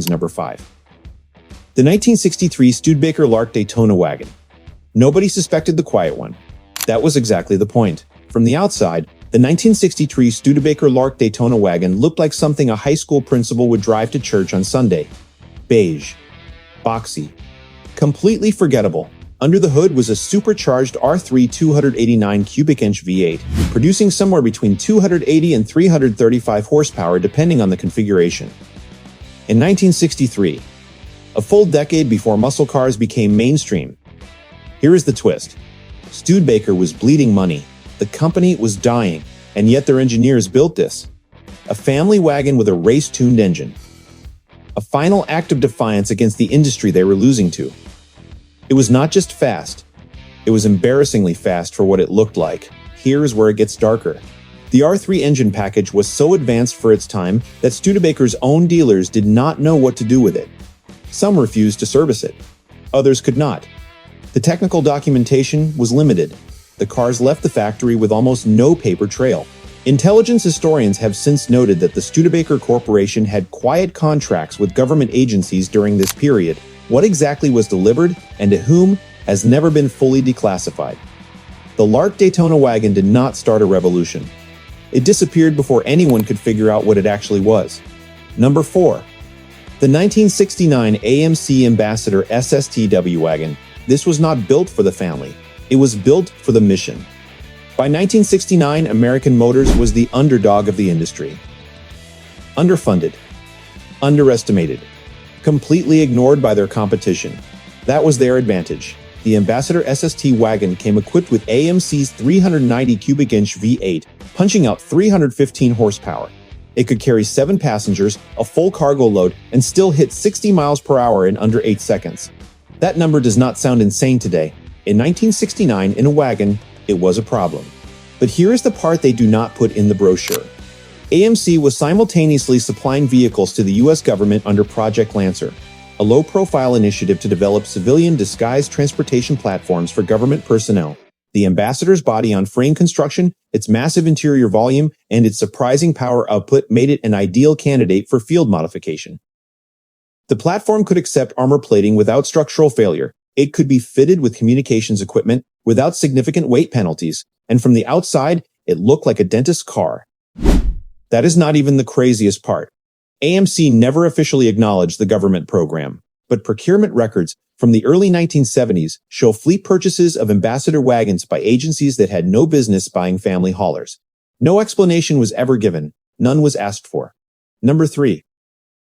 Wagons number 5. The 1963 Studebaker Lark Daytona wagon. Nobody suspected the quiet one. That was exactly the point. From the outside, the 1963 Studebaker Lark Daytona wagon looked like something a high school principal would drive to church on Sunday. Beige. Boxy. Completely forgettable. Under the hood was a supercharged R3 289 cubic inch V8, producing somewhere between 280 and 335 horsepower depending on the configuration. In 1963, a full decade before muscle cars became mainstream. Here is the twist. Studebaker was bleeding money. The company was dying, and yet their engineers built this. A family wagon with a race-tuned engine. A final act of defiance against the industry they were losing to. It was not just fast. It was embarrassingly fast for what it looked like. Here's where it gets darker. The R3 engine package was so advanced for its time that Studebaker's own dealers did not know what to do with it. Some refused to service it. Others could not. The technical documentation was limited. The cars left the factory with almost no paper trail. Intelligence historians have since noted that the Studebaker Corporation had quiet contracts with government agencies during this period. What exactly was delivered and to whom has never been fully declassified. The Lark Daytona wagon did not start a revolution. It disappeared before anyone could figure out what it actually was. Number 4. The 1969 AMC Ambassador SSTW wagon. This was not built for the family. It was built for the mission. By 1969, American Motors was the underdog of the industry. Underfunded. Underestimated. Completely ignored by their competition. That was their advantage. The Ambassador SST wagon came equipped with AMC's 390 cubic inch V8, punching out 315 horsepower. It could carry 7 passengers, a full cargo load, and still hit 60 miles per hour in under 8 seconds. That number does not sound insane today. In 1969, in a wagon, it was a problem. But here is the part they do not put in the brochure. AMC was simultaneously supplying vehicles to the U.S. government under Project Lancer, a low-profile initiative to develop civilian disguised transportation platforms for government personnel. The Ambassador's body-on-frame construction, its massive interior volume, and its surprising power output made it an ideal candidate for field modification. The platform could accept armor plating without structural failure. It could be fitted with communications equipment without significant weight penalties, and from the outside, it looked like a dentist's car. That is not even the craziest part. AMC never officially acknowledged the government program, but procurement records from the early 1970s show fleet purchases of Ambassador wagons by agencies that had no business buying family haulers. No explanation was ever given. None was asked for. Number 3.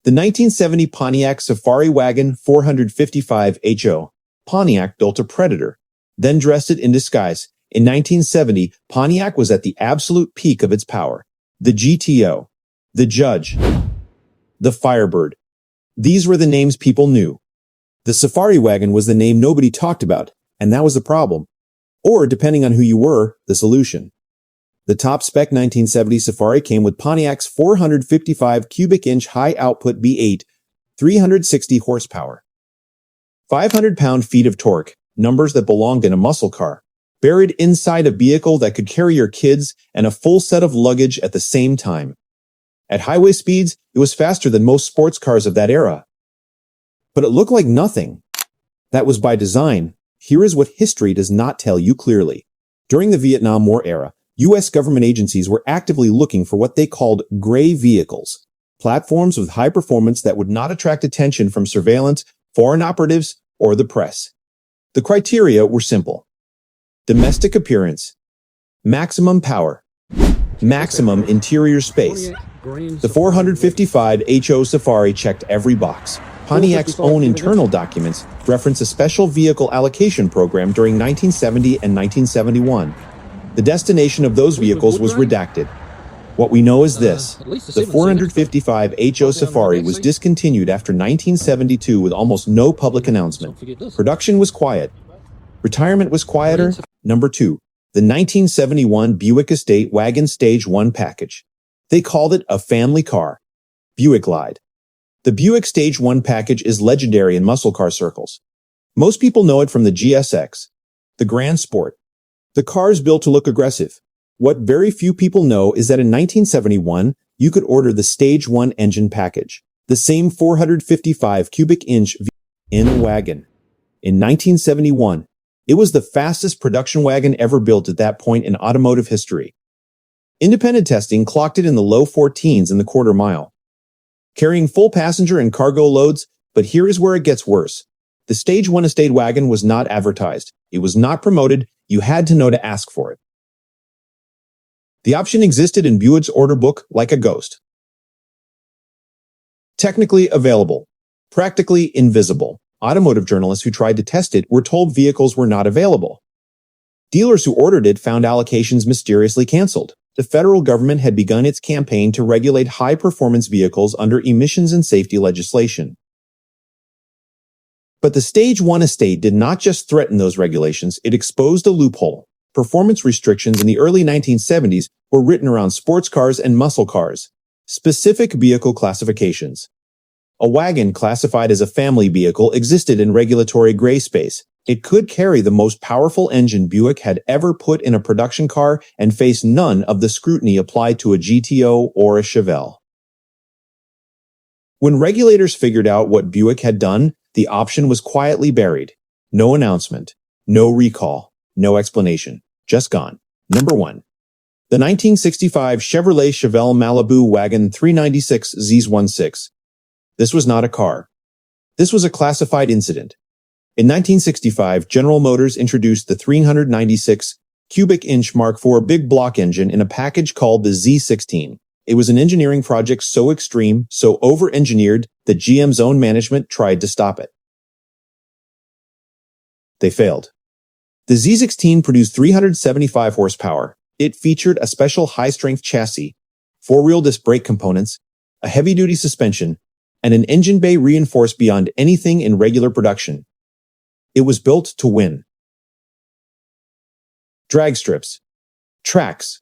The 1970 Pontiac Safari Wagon 455 HO. Pontiac built a Predator, then dressed it in disguise. In 1970, Pontiac was at the absolute peak of its power. The GTO, the Judge, the Firebird. These were the names people knew. The Safari Wagon was the name nobody talked about, and that was the problem. Or, depending on who you were, the solution. The top-spec 1970 Safari came with Pontiac's 455 cubic inch high-output V8, 360 horsepower. 500 pound-feet of torque, numbers that belonged in a muscle car, buried inside a vehicle that could carry your kids and a full set of luggage at the same time. At highway speeds, it was faster than most sports cars of that era. But it looked like nothing. That was by design. Here is what history does not tell you clearly. During the Vietnam War era, U.S. government agencies were actively looking for what they called gray vehicles, platforms with high performance that would not attract attention from surveillance, foreign operatives, or the press. The criteria were simple. Domestic appearance, maximum power, maximum interior space. The 455 HO Safari checked every box. Pontiac's own internal documents reference a special vehicle allocation program during 1970 and 1971. The destination of those vehicles was redacted. What we know is this. The 455 HO Safari was discontinued after 1972 with almost no public announcement. Production was quiet. Retirement was quieter. Number 2. The 1971 Buick Estate Wagon Stage 1 package. They called it a family car. Buick lied. The Buick Stage 1 package is legendary in muscle car circles. Most people know it from the GSX, the Grand Sport. The car is built to look aggressive. What very few people know is that in 1971, you could order the Stage 1 engine package. The same 455 cubic inch in a wagon. In 1971, it was the fastest production wagon ever built at that point in automotive history. Independent testing clocked it in the low 14s in the quarter mile, carrying full passenger and cargo loads. But here is where it gets worse. The Stage 1 estate wagon was not advertised. It was not promoted. You had to know to ask for it. The option existed in Buick's order book like a ghost. Technically available, practically invisible. Automotive journalists who tried to test it were told vehicles were not available. Dealers who ordered it found allocations mysteriously canceled. The federal government had begun its campaign to regulate high-performance vehicles under emissions and safety legislation. But the Stage 1 estate did not just threaten those regulations, it exposed a loophole. Performance restrictions in the early 1970s were written around sports cars and muscle cars. Specific vehicle classifications. A wagon classified as a family vehicle existed in regulatory gray space. It could carry the most powerful engine Buick had ever put in a production car and face none of the scrutiny applied to a GTO or a Chevelle. When regulators figured out what Buick had done, the option was quietly buried. No announcement, no recall, no explanation, just gone. Number 1. The 1965 Chevrolet Malibu Wagon 396 Z16. This was not a car. This was a classified incident. In 1965, General Motors introduced the 396 cubic inch Mark IV big block engine in a package called the Z16. It was an engineering project so extreme, so over-engineered, that GM's own management tried to stop it. They failed. The Z16 produced 375 horsepower. It featured a special high-strength chassis, four-wheel disc brake components, a heavy-duty suspension, and an engine bay reinforced beyond anything in regular production. It was built to win. Drag strips, tracks,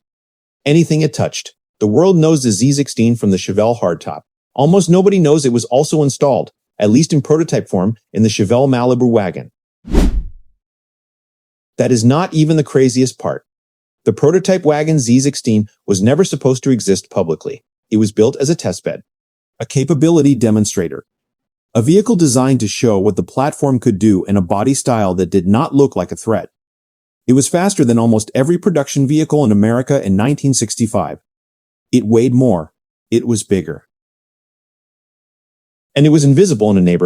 anything it touched. The world knows the Z16 from the Chevelle hardtop. Almost nobody knows it was also installed, at least in prototype form, in the Chevelle Malibu wagon. That is not even the craziest part. The prototype wagon Z16 was never supposed to exist publicly. It was built as a testbed, a capability demonstrator, a vehicle designed to show what the platform could do in a body style that did not look like a threat. It was faster than almost every production vehicle in America in 1965. It weighed more. It was bigger. And it was invisible in a neighborhood.